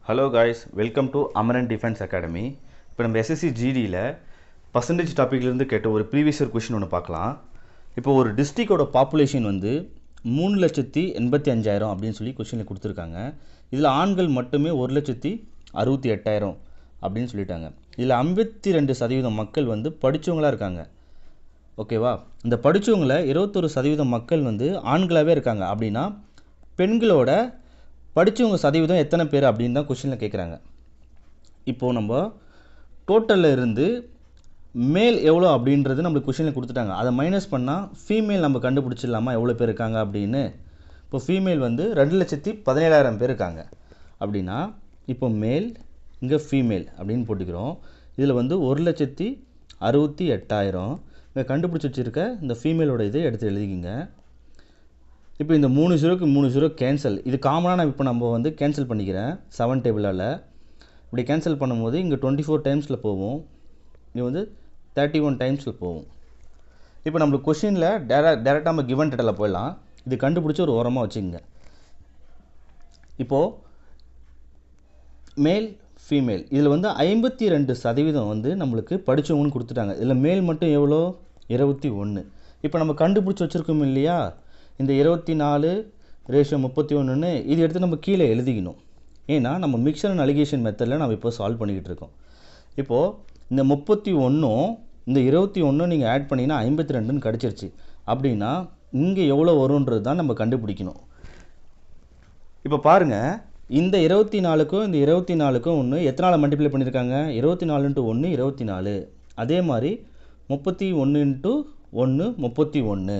Hello guys, welcome to Amaran Defense Academy. இப்போ நம்ம SSC GDல percentage டாபிக்ல இருந்து கேட்ட ஒரு ப்ரீவியஸ் இயர் क्वेश्चन ஒன்னு பார்க்கலாம். இப்போ ஒரு டிஸ்ட்ரிக்ட்டோட பாப்புலேஷன் வந்து 3,85,000 அப்படினு சொல்லி क्वेश्चनல கொடுத்திருக்காங்க. இதுல ஆண்கள் மட்டுமே 1,68,000 அப்படினு சொல்லிட்டாங்க. இதுல 52% மக்கள் வந்து படிச்சவங்களா இருக்காங்க. ஓகேவா? இந்த படிச்சவங்கள 21% மக்கள் வந்து ஆண்களாவே இருக்காங்க. அப்படினா பெண்களோட படிச்சவங்க சதவீதம் எத்தனை பேர் அப்படினு தான் क्वेश्चनல கேக்குறாங்க. இப்போ நம்ம டோட்டல்ல இருந்து மேல் எவ்வளவு அப்படின்றது நமக்கு क्वेश्चनல கொடுத்துட்டாங்க. அத மைனஸ் பண்ணா ஃபீமேல் நம்ம கண்டுபிடிச்சிடலாமா எவ்வளவு பேர் இருக்காங்க அப்படினு. இப்போ ஃபீமேல் வந்து 2,17,000 பேர் இருக்காங்க. அப்படினா இப்போ மேல் இங்க ஃபீமேல் அப்படினு போட்டுக்கிறோம். இதுல வந்து 1,68,000 இங்க கண்டுபிடிச்சு வச்சிருக்க இந்த ஃபீமேலோட இதை எடுத்து எழுதிக்கங்க. இப்போ இந்த 3 0க்கு 3 0 கேன்சல். இது காமனா நான் இப்போ நம்ம வந்து கேன்சல் பண்ணிக்கிறேன் 7 டேபிளால. இப்படி கேன்சல் பண்ணும்போது இங்க 24 டைம்ஸ்ல போவும். இங்க வந்து 31 டைம்ஸ்ல போவும். இப்போ நம்ம क्वेश्चनல டைரக்டா நம்ம given dataல போய்லாம். இது கண்டுபிடிச்சு ஒரு ஓரமா வச்சுங்க. இப்போ மேல் ஃபீமேல் இதுல வந்து 52% வந்து நமக்கு படிச்சவங்கன்னு கொடுத்துட்டாங்க. இதுல மேல் மட்டும் எவ்வளோ 21. இப்போ நம்ம கண்டுபிடிச்சு வச்சிருக்கோம் இல்லையா? இந்த 24 ரேஷியோ 31ன்னு இது எடுத்து நம்ம கீழ எழுதிக்கணும். ஏனா நம்ம மிக்சர் அண்ட் அலிகேஷன் மெத்தட்ல நாம இப்போ சால்வ் பண்ணிட்டு இருக்கோம். இப்போ இந்த 31ம் இந்த 21 நீங்க ஆட் பண்ணீனா 52ன்னு கிடைச்சிருச்சு. அப்படினா இங்க எவ்வளவு வரும்ன்றது தான் நம்ம கண்டுபிடிக்கணும். இப்போ பாருங்க இந்த 24க்கும் இந்த 24க்கும் 1 எத்தனால மல்டிப்ளை பண்ணிருக்காங்க? 24 * 1 24. அதே மாதிரி 31 * 1 31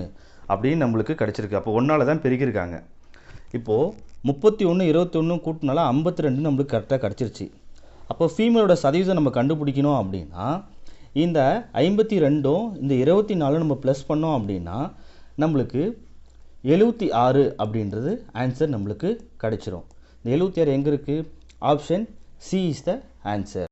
அப்படினு நமக்கு கிடைச்சிருக்கு. அப்ப 1ஆல தான் பெருக்கிருக்காங்க. இப்போ 31 21 கூட்டினால 52 நமக்கு கரெக்ட்டா கிடைச்சிருச்சு. அப்போ ஃபீமேலோட சதவீதம் நம்ம கண்டுபிடிக்கணும் அப்படினா இந்த 52ம் இந்த 24 நம்ம பிளஸ் பண்ணோம் அப்படினா நமக்கு 76 அப்படின்றது ஆன்சர் நமக்கு கிடைச்சிரும். இந்த 76 எங்க இருக்கு? Option C is the answer.